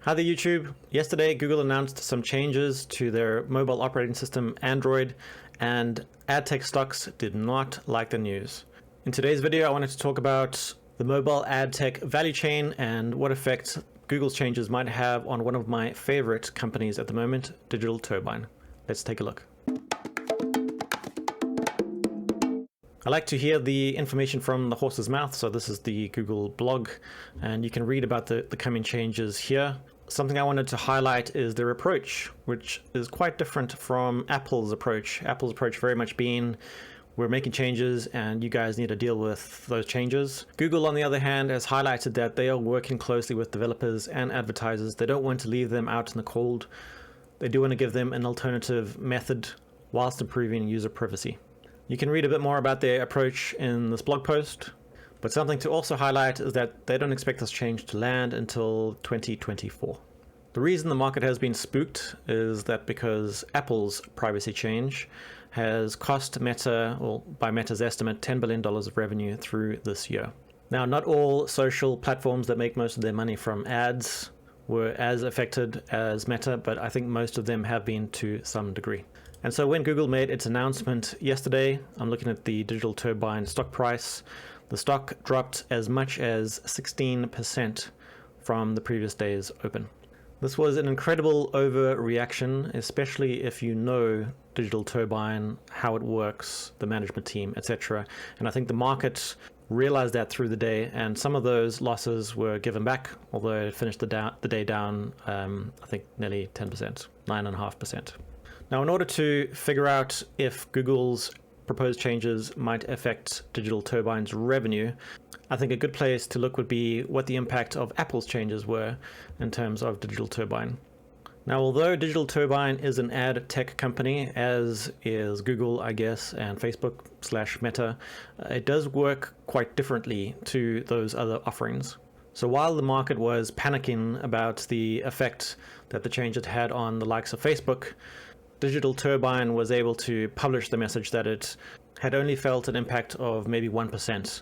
Hi there YouTube. Yesterday Google announced some changes to their mobile operating system Android, and AdTech stocks did not like the news. In today's video I wanted to talk about the mobile AdTech value chain and what effect Google's changes might have on one of my favorite companies at the moment, Digital Turbine. Let's take a look. I like to hear the information from the horse's mouth, so this is the Google blog, and you can read about the coming changes here. Something I wanted to highlight is their approach, which is quite different from Apple's approach. Apple's approach very much being, we're making changes and you guys need to deal with those changes. Google, on the other hand, has highlighted that they are working closely with developers and advertisers. They don't want to leave them out in the cold. They do want to give them an alternative method whilst improving user privacy. You can read a bit more about their approach in this blog post, but something to also highlight is that they don't expect this change to land until 2024. The reason the market has been spooked is that because Apple's privacy change has cost Meta, or by Meta's estimate, $10 billion of revenue through this year. Now, not all social platforms that make most of their money from ads were as affected as Meta, but I think most of them have been to some degree. And so when Google made its announcement yesterday, I'm looking at the Digital Turbine stock price. The stock dropped as much as 16% from the previous day's open. This was an incredible overreaction, especially if you know Digital Turbine, how it works, the management team, etc. And I think the market realized that through the day, and some of those losses were given back, although it finished the day down, I think nearly 10%, 9.5%. Now, in order to figure out if Google's proposed changes might affect Digital Turbine's revenue, I think a good place to look would be what the impact of Apple's changes were in terms of Digital Turbine. Now, although Digital Turbine is an ad tech company, as is Google, I guess, and Facebook/Meta, it does work quite differently to those other offerings. So while the market was panicking about the effect that the change had on the likes of Facebook, Digital Turbine was able to publish the message that it had only felt an impact of maybe 1%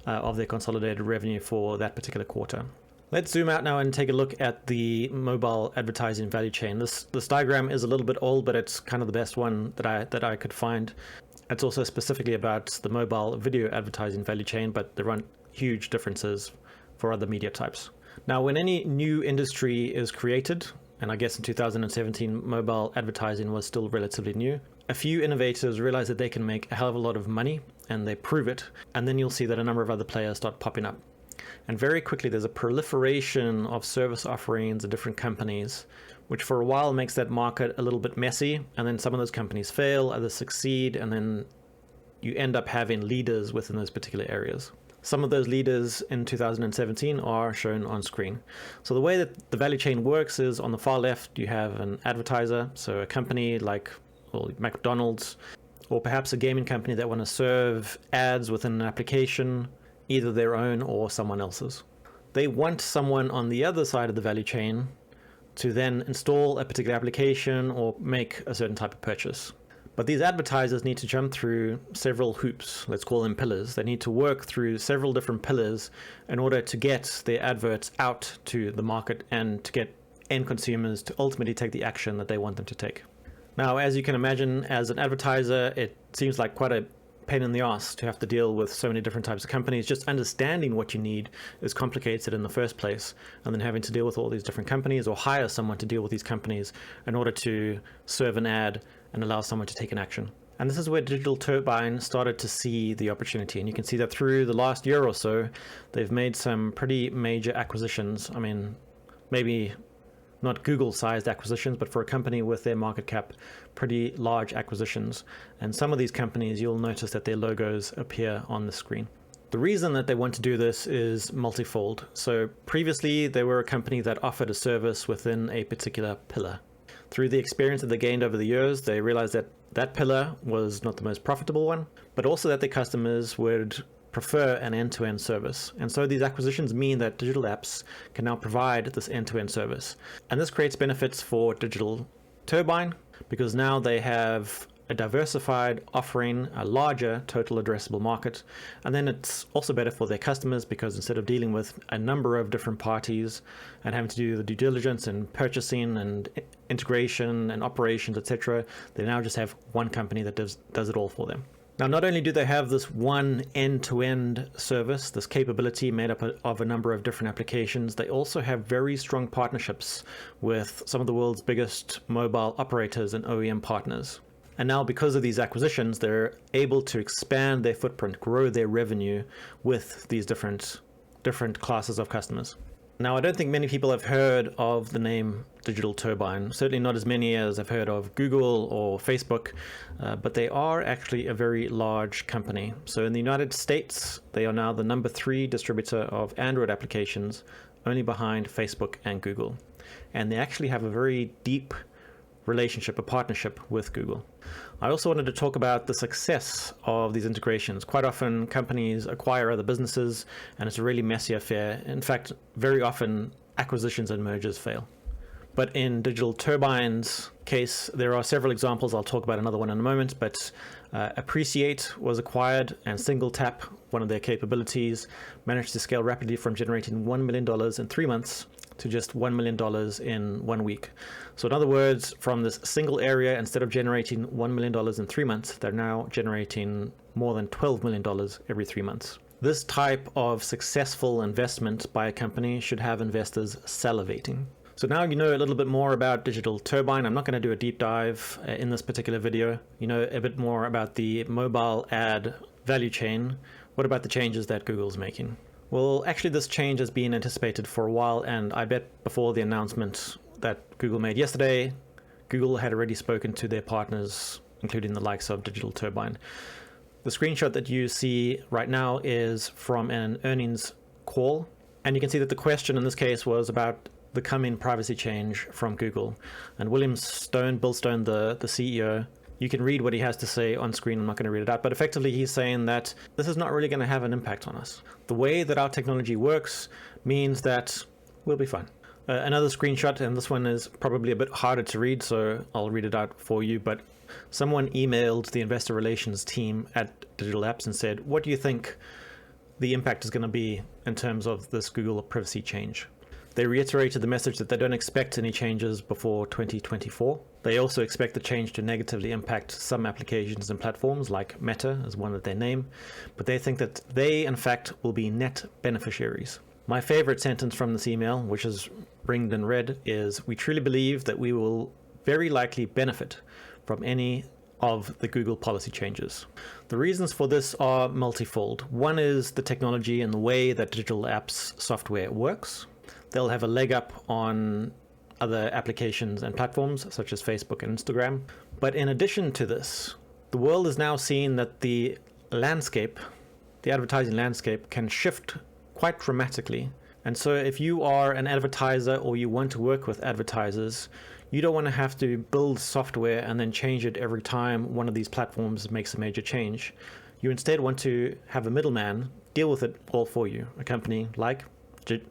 of their consolidated revenue for that particular quarter. Let's zoom out now and take a look at the mobile advertising value chain. This diagram is a little bit old, but it's kind of the best one that I could find. It's also specifically about the mobile video advertising value chain, but there aren't huge differences for other media types. Now, when any new industry is created, and I guess in 2017 mobile advertising was still relatively new, a few innovators realize that they can make a hell of a lot of money, and they prove it, and then you'll see that a number of other players start popping up. And very quickly there's a proliferation of service offerings and different companies, which for a while makes that market a little bit messy, and then some of those companies fail, others succeed, and then you end up having leaders within those particular areas. Some of those leaders in 2017 are shown on screen. So the way that the value chain works is, on the far left you have an advertiser, so a company like McDonald's, or perhaps a gaming company that want to serve ads within an application, either their own or someone else's. They want someone on the other side of the value chain to then install a particular application or make a certain type of purchase. But these advertisers need to jump through several hoops, let's call them pillars. They need to work through several different pillars in order to get their adverts out to the market and to get end consumers to ultimately take the action that they want them to take. Now, as you can imagine, as an advertiser, it seems like quite a pain in the ass to have to deal with so many different types of companies. Just understanding what you need is complicated in the first place, and then having to deal with all these different companies or hire someone to deal with these companies in order to serve an ad and allow someone to take an action. And this is where Digital Turbine started to see the opportunity, and you can see that through the last year or so they've made some pretty major acquisitions. I mean, maybe not Google-sized acquisitions, but for a company with their market cap, pretty large acquisitions. And some of these companies, you'll notice that their logos appear on the screen. The reason that they want to do this is multifold. So previously, they were a company that offered a service within a particular pillar. Through the experience that they gained over the years, they realized that that pillar was not the most profitable one, but also that their customers would prefer an end-to-end service. And so these acquisitions mean that digital apps can now provide this end-to-end service. And this creates benefits for Digital Turbine, because now they have a diversified offering, a larger total addressable market. And then it's also better for their customers because instead of dealing with a number of different parties and having to do the due diligence and purchasing and integration and operations, etc., they now just have one company that does it all for them. Now, not only do they have this one end-to-end service, this capability made up of a number of different applications, they also have very strong partnerships with some of the world's biggest mobile operators and OEM partners. And now, because of these acquisitions, they're able to expand their footprint, grow their revenue with these different classes of customers. Now, I don't think many people have heard of the name Digital Turbine, certainly not as many as I've heard of Google or Facebook, but they are actually a very large company. So in the United States, they are now the number 3 distributor of Android applications, only behind Facebook and Google. And they actually have a very deep relationship, a partnership with Google. I also wanted to talk about the success of these integrations. Quite often companies acquire other businesses and it's a really messy affair. In fact, very often acquisitions and mergers fail. But in Digital Turbine's case, there are several examples. I'll talk about another one in a moment, but Appreciate was acquired, and SingleTap, one of their capabilities, managed to scale rapidly from generating $1 million in 3 months to just $1 million in 1 week. So in other words, from this single area, instead of generating $1 million in 3 months, they're now generating more than $12 million every 3 months. This type of successful investment by a company should have investors salivating. So now you know a little bit more about Digital Turbine. I'm not going to do a deep dive in this particular video. You know a bit more about the mobile ad value chain. What about the changes that Google's making? Well, actually this change has been anticipated for a while, and I bet before the announcement that Google made yesterday, Google had already spoken to their partners, including the likes of Digital Turbine. The screenshot that you see right now is from an earnings call, and you can see that the question in this case was about the coming privacy change from Google. And Bill Stone, the CEO, you can read what he has to say on screen. I'm not going to read it out, but effectively he's saying that this is not really going to have an impact on us. The way that our technology works means that we'll be fine. Another screenshot, and this one is probably a bit harder to read, so I'll read it out for you, but someone emailed the investor relations team at Digital Apps and said, what do you think the impact is going to be in terms of this Google privacy change? They reiterated the message that they don't expect any changes before 2024. They also expect the change to negatively impact some applications and platforms, like Meta as one that they name, but they think that they, in fact, will be net beneficiaries. My favorite sentence from this email, which is ringed in red, is, we truly believe that we will very likely benefit from any of the Google policy changes. The reasons for this are multifold. One is the technology and the way that Digital Apps software works. They'll have a leg up on other applications and platforms such as Facebook and Instagram. But in addition to this, the world is now seeing that the landscape, the advertising landscape, can shift quite dramatically. And so if you are an advertiser or you want to work with advertisers, you don't want to have to build software and then change it every time one of these platforms makes a major change. You instead want to have a middleman deal with it all for you, a company like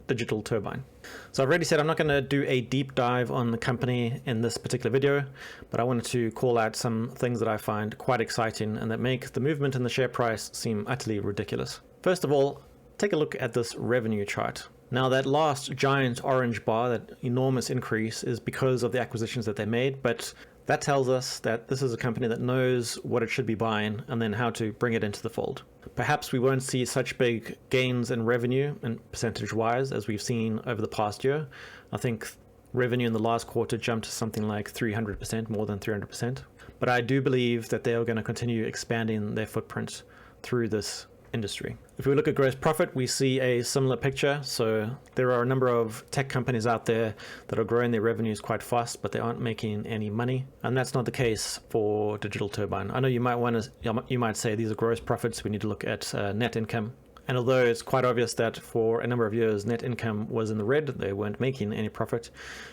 Digital Turbine. So I've already said I'm not going to do a deep dive on the company in this particular video, but I wanted to call out some things that I find quite exciting and that make the movement in the share price seem utterly ridiculous. First of all, take a look at this revenue chart. Now that last giant orange bar, that enormous increase, is because of the acquisitions that they made, but that tells us that this is a company that knows what it should be buying and then how to bring it into the fold. Perhaps we won't see such big gains in revenue and percentage-wise as we've seen over the past year. I think revenue in the last quarter jumped to something like 300%, more than 300%. But I do believe that they are going to continue expanding their footprint through this industry. If we look at gross profit, we see a similar picture. So there are a number of tech companies out there that are growing their revenues quite fast, but they aren't making any money. And that's not the case for Digital Turbine. I know you might say these are gross profits. We need to look at net income. And although it's quite obvious that for a number of years net income was in the red, they weren't making any profit,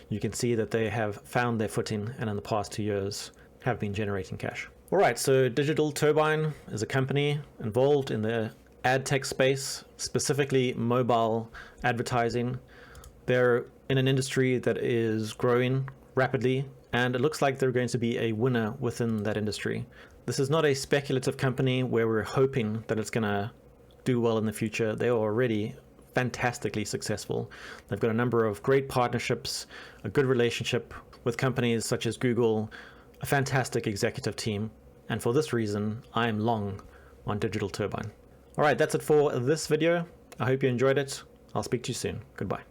you can see that they have found their footing and in the past 2 years have been generating cash. All right, so Digital Turbine is a company involved in the AdTech space, specifically mobile advertising. They're in an industry that is growing rapidly and it looks like they're going to be a winner within that industry. This is not a speculative company where we're hoping that it's going to do well in the future. They are already fantastically successful. They've got a number of great partnerships, a good relationship with companies such as Google, a fantastic executive team, and for this reason, I am long on Digital Turbine. All right, that's it for this video. I hope you enjoyed it. I'll speak to you soon. Goodbye.